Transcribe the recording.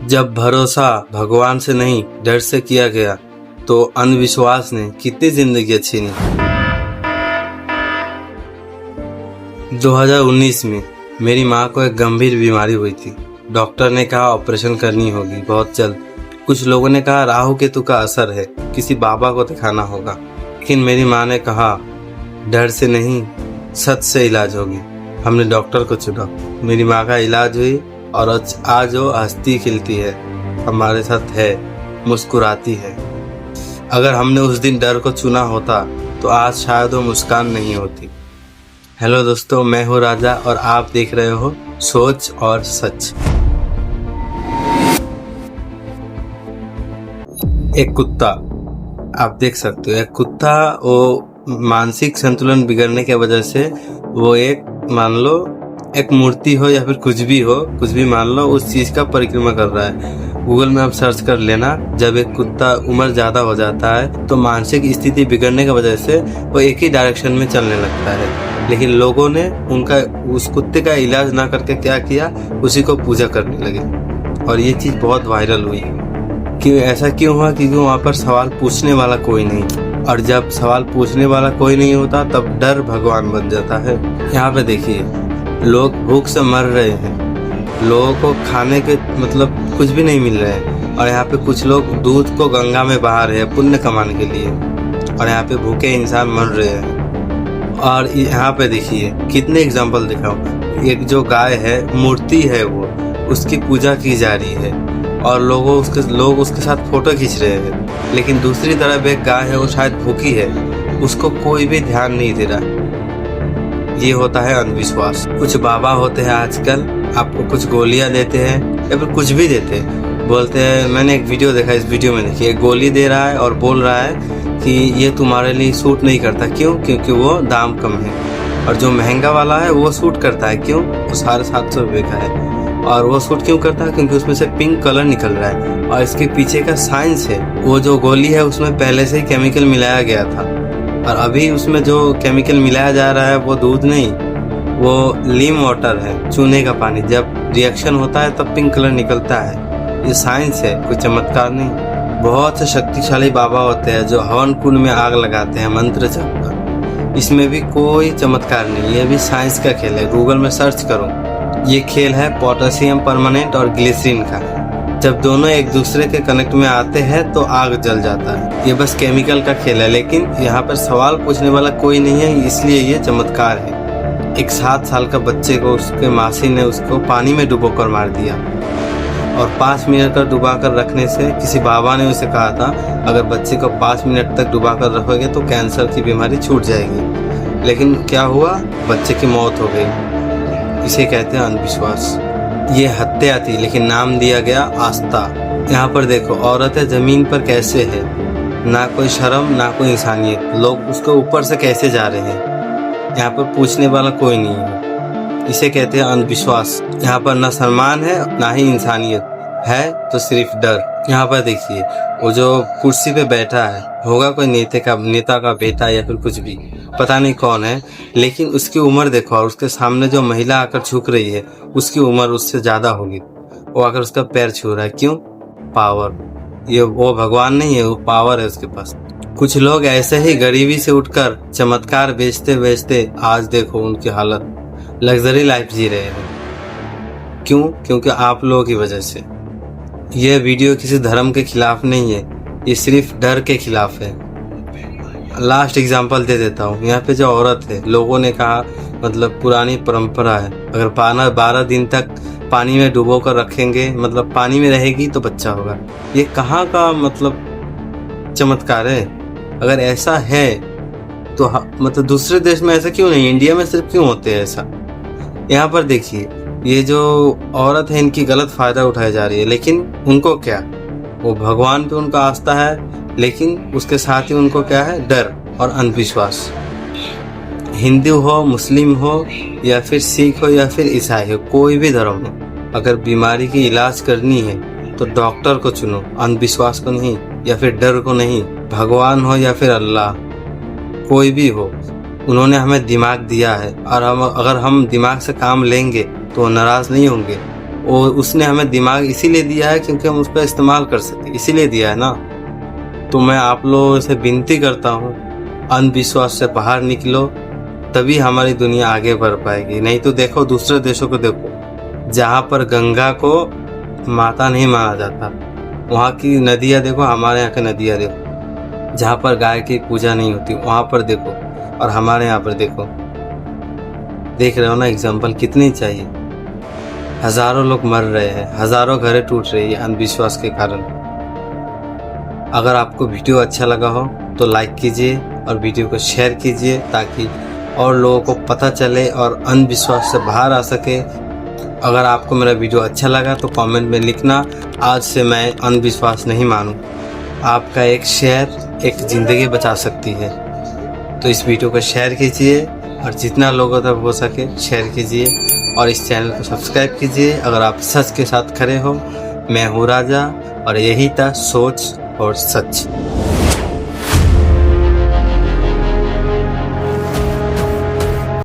जब भरोसा भगवान से नहीं डर से किया गया तो अंधविश्वास ने कितनी जिंदगी छीनी। 2019 में मेरी माँ को एक गंभीर बीमारी हुई थी। डॉक्टर ने कहा ऑपरेशन करनी होगी बहुत जल्द। कुछ लोगों ने कहा राहु केतु का असर है, किसी बाबा को दिखाना होगा। लेकिन मेरी माँ ने कहा डर से नहीं सच से इलाज होगी। हमने डॉक्टर को चुना, मेरी माँ का इलाज हुई और आज वो हंसती खिलती है, हमारे साथ है, मुस्कुराती है। अगर हमने उस दिन डर को चुना होता तो आज शायद वो मुस्कान नहीं होती। हेलो दोस्तों, मैं हूँ राजा और आप देख रहे हो सोच और सच। एक कुत्ता, आप देख सकते हो, एक कुत्ता वो मानसिक संतुलन बिगड़ने की वजह से वो एक मान लो एक मूर्ति हो या फिर कुछ भी मान लो उस चीज का परिक्रमा कर रहा है। गूगल में आप सर्च कर लेना, जब एक कुत्ता उम्र ज्यादा हो जाता है तो मानसिक स्थिति बिगड़ने की वजह से वो एक ही डायरेक्शन में चलने लगता है। लेकिन लोगों ने उस कुत्ते का इलाज ना करके क्या किया, उसी को पूजा करने लगे और ये चीज बहुत वायरल हुई। ऐसा क्यों हुआ? क्योंकि वहाँ पर सवाल पूछने वाला कोई नहीं, और जब सवाल पूछने वाला कोई नहीं होता तब डर भगवान बन जाता है। यहाँ पे देखिए, लोग भूख से मर रहे हैं, लोगों को खाने के मतलब कुछ भी नहीं मिल रहा है, और यहाँ पे कुछ लोग दूध को गंगा में बहा रहे हैं पुण्य कमाने के लिए, और यहाँ पे भूखे इंसान मर रहे हैं। और यहाँ पे देखिए कितने एग्जाम्पल दिखाऊं। एक जो गाय है, मूर्ति है, वो उसकी पूजा की जा रही है और लोग उसके साथ फोटो खींच रहे हैं। लेकिन दूसरी तरफ एक गाय है, वो शायद भूखी है, उसको कोई भी ध्यान नहीं दे रहा। ये होता है अंधविश्वास। कुछ बाबा होते हैं आजकल, आपको कुछ गोलियां देते हैं या फिर कुछ भी देते हैं, बोलते हैं, मैंने एक वीडियो देखा, इस वीडियो में देखिए गोली दे रहा है और बोल रहा है कि ये तुम्हारे लिए सूट नहीं करता। क्यों? क्योंकि वो दाम कम है। और जो महंगा वाला है वो सूट करता है। क्यों? वो 750 रुपये का है। और वो सूट क्यों करता है? क्योंकि उसमें से पिंक कलर निकल रहा है और इसके पीछे का साइंस है। वो जो गोली है उसमें पहले से ही केमिकल मिलाया गया था, और अभी उसमें जो केमिकल मिलाया जा रहा है वो दूध नहीं, वो लीम वाटर है, चूने का पानी। जब रिएक्शन होता है तब पिंक कलर निकलता है। ये साइंस है, कोई चमत्कार नहीं। बहुत से शक्तिशाली बाबा होते हैं जो हवन कुंड में आग लगाते हैं मंत्र जप कर। इसमें भी कोई चमत्कार नहीं, ये भी साइंस का खेल है। गूगल में सर्च करो, ये खेल है पोटेशियम परमानेंट और ग्लिसरीन का। जब दोनों एक दूसरे के कनेक्ट में आते हैं तो आग जल जाता है। ये बस केमिकल का खेल है, लेकिन यहाँ पर सवाल पूछने वाला कोई नहीं है, इसलिए ये चमत्कार है। एक 7 साल का बच्चे को उसके मासी ने उसको पानी में डुबोकर मार दिया, और 5 मिनट तक डुबा कर रखने से किसी बाबा ने उसे कहा था अगर बच्चे को 5 मिनट तक डुबा कर रखोगे तो कैंसर की बीमारी छूट जाएगी। लेकिन क्या हुआ? बच्चे की मौत हो गई। इसे कहते हैं अंधविश्वास। ये हत्या थी, लेकिन नाम दिया गया आस्था। यहाँ पर देखो, औरतें जमीन पर कैसे है, ना कोई शर्म ना कोई इंसानियत। लोग उसके ऊपर से कैसे जा रहे हैं, यहाँ पर पूछने वाला कोई नहीं है। इसे कहते हैं अंधविश्वास। यहाँ पर ना सम्मान है ना ही इंसानियत है, तो सिर्फ डर। यहाँ पर देखिए, वो जो कुर्सी पे बैठा है, होगा कोई नेता का बेटा या फिर कुछ भी, पता नहीं कौन है, लेकिन उसकी उम्र देखो, और उसके सामने जो महिला आकर झुक रही है उसकी उम्र उससे ज्यादा होगी। वो आकर उसका पैर छू रहा है। क्यों? पावर। ये वो भगवान नहीं है, वो पावर है उसके पास। कुछ लोग ऐसे ही गरीबी से उठकर चमत्कार बेचते बेचते आज देखो उनकी हालत, लग्जरी लाइफ जी रहे हैं। क्यों? क्योंकि आप लोगों की वजह से। यह वीडियो किसी धर्म के खिलाफ नहीं है, ये सिर्फ डर के खिलाफ है। लास्ट एग्जांपल दे देता हूँ। यहाँ पे जो औरत है, लोगों ने कहा मतलब पुरानी परंपरा है, अगर 12 दिन तक पानी में डुबो कर रखेंगे, मतलब पानी में रहेगी तो बच्चा होगा। ये कहाँ का मतलब चमत्कार है? अगर ऐसा है तो मतलब दूसरे देश में ऐसा क्यों नहीं, इंडिया में सिर्फ क्यों होते हैं ऐसा? यहाँ पर देखिए, ये जो औरत है इनकी गलत फायदा उठाया जा रही है। लेकिन उनको क्या, वो भगवान पे उनका आस्था है, लेकिन उसके साथ ही उनको क्या है, डर और अंधविश्वास। हिंदू हो, मुस्लिम हो या फिर सिख हो या फिर ईसाई हो, कोई भी धर्म हो, अगर बीमारी की इलाज करनी है तो डॉक्टर को चुनो, अंधविश्वास को नहीं, या फिर डर को नहीं। भगवान हो या फिर अल्लाह, कोई भी हो, उन्होंने हमें दिमाग दिया है, और अगर हम दिमाग से काम लेंगे तो नाराज नहीं होंगे। वो उसने हमें दिमाग इसीलिए दिया है क्योंकि हम उसका इस्तेमाल कर सके, इसीलिए दिया है ना। तो मैं आप लोगों से विनती करता हूँ, अंधविश्वास से बाहर निकलो, तभी हमारी दुनिया आगे बढ़ पाएगी। नहीं तो देखो दूसरे देशों को देखो, जहाँ पर गंगा को माता नहीं माना जाता, वहाँ की नदियाँ देखो, हमारे यहाँ की नदियाँ देखो। जहाँ पर गाय की पूजा नहीं होती वहाँ पर देखो, और हमारे यहाँ पर देखो। देख रहे हो ना एग्जाम्पल कितनी चाहिए। हजारों लोग मर रहे हैं, हजारों घरें टूट रही है अंधविश्वास के कारण। अगर आपको वीडियो अच्छा लगा हो तो लाइक कीजिए और वीडियो को शेयर कीजिए, ताकि और लोगों को पता चले और अंधविश्वास से बाहर आ सके। अगर आपको मेरा वीडियो अच्छा लगा तो कमेंट में लिखना, आज से मैं अंधविश्वास नहीं मानूं। आपका एक शेयर एक ज़िंदगी बचा सकती है। तो इस वीडियो को शेयर कीजिए और जितना लोगों तक हो सके शेयर कीजिए, और इस चैनल को सब्सक्राइब कीजिए अगर आप सच के साथ खड़े हो। मैं हूँ राजा और यही था सोच और सच।